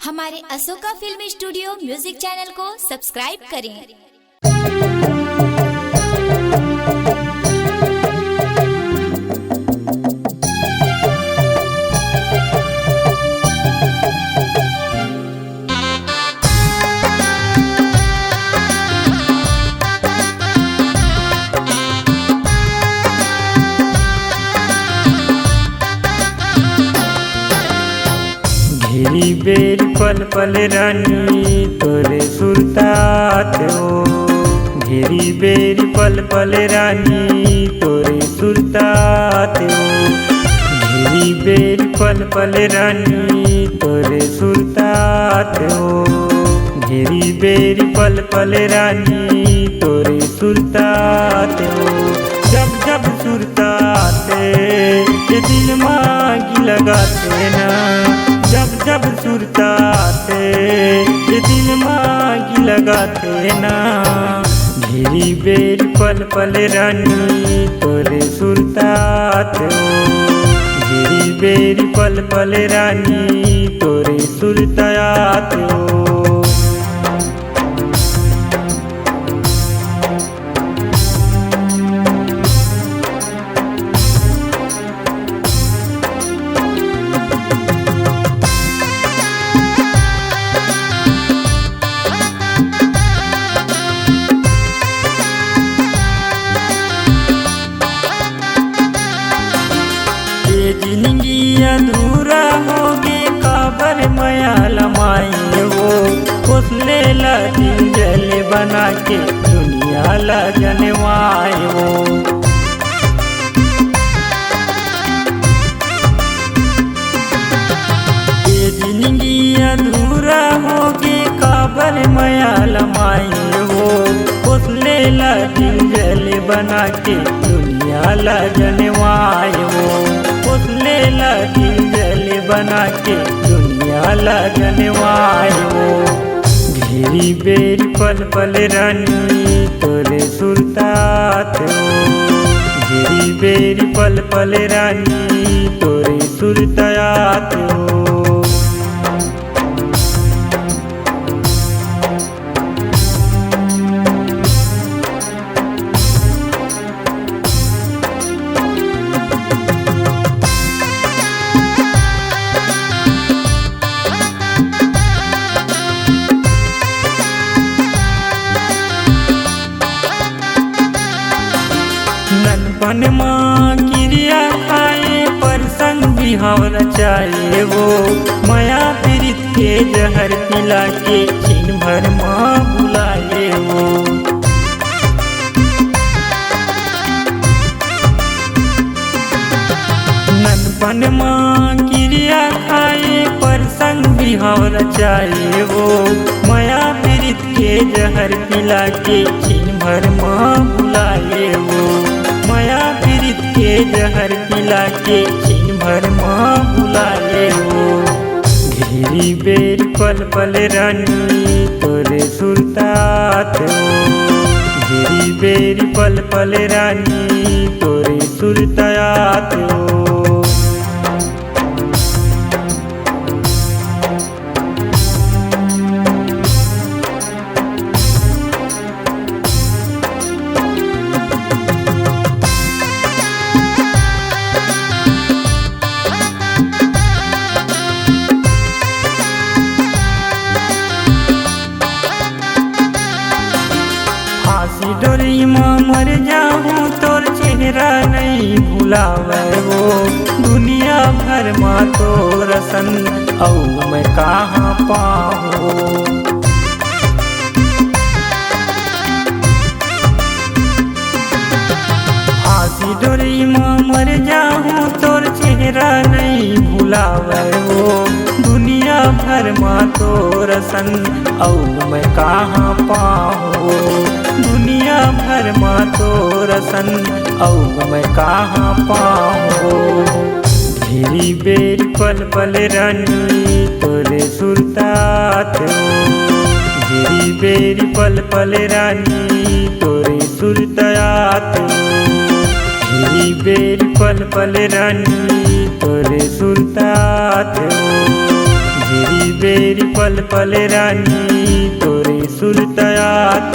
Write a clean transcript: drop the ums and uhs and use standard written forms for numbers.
हमारे Ashoka film studio music channel को subscribe करें। घेरी बेर पल पल रानी तोरे सुरतात हो। घेरी बेर पल पल रानी तोरे सुरतात हो। घेरी बेर पल पल रानी तोरे सुरतात हो। घेरी बेर पल पल रानी तोरे सुरतात हो। जब जब सुरताते ये दिल मांगी लगाते ना। जब जब सुरताते ये दिल मांगी लगाते ना। घेरी बेर पल पल रानी तोरे सुरतात हो। घेरी बेर पल पल रानी तोरे सुरतात हो। जिंदगी अधूरा होगे काबर मया लमाई वो। उसने ला दिल जल बना के दुनिया ला जनवाए वो। ये जिंदगी अधूरा होगे काबर मया लमाई वो। उसने ला दिल जल बना के दुनिया ला जनवाए वो। उसने ला दिल जल बना के दुनिया ला जनवाए वो। घेरी बेर पल पल रानी तोरे सुरतात हो। घेरी बेर पल पल रानी तोरे सुरतात हो। ननपन माँ क्रिया खाए पर संग बिहार चाहे वो। माया पीड़ित के जहर पिला के छीन भर माँ बुलाए वो। ननपन माँ क्रिया खाए पर संग बिहार चाहे वो। माया पीड़ित के जहर पिला के छीन भर माँ बुलाए वो। माया पीड़ित के जहर पिला के छीन भर माँ बुलाए वो। घेरी बेर पल पल रानी तोरे सुरतात हो। घेरी बेर पल पल रानी तोरे सुरतात हो। डोरी माँ मर जाऊँ तोर चेहरा नहीं भुलावे वो। दुनिया भर माँ तोर सन औ मैं कहाँ पाऊँ। फांसी डोरी माँ मर जाऊँ तोर चेहरा नहीं भुलावे वो। दुनिया भर माँ तोर सन औ मैं कहाँ पाऊँ। दुनिया भर माँ तोर सन औ मैं कहाँ पाऊँ। घेरी बेर पल पल रानी तोरे सुरतात हो। घेरी बेर पल पल रानी तोरे सुरतात हो। घेरी बेर पल पल रानी तोरे सुरतात हो। घेरी बेरी पल पल रानी तोरे सुरतयात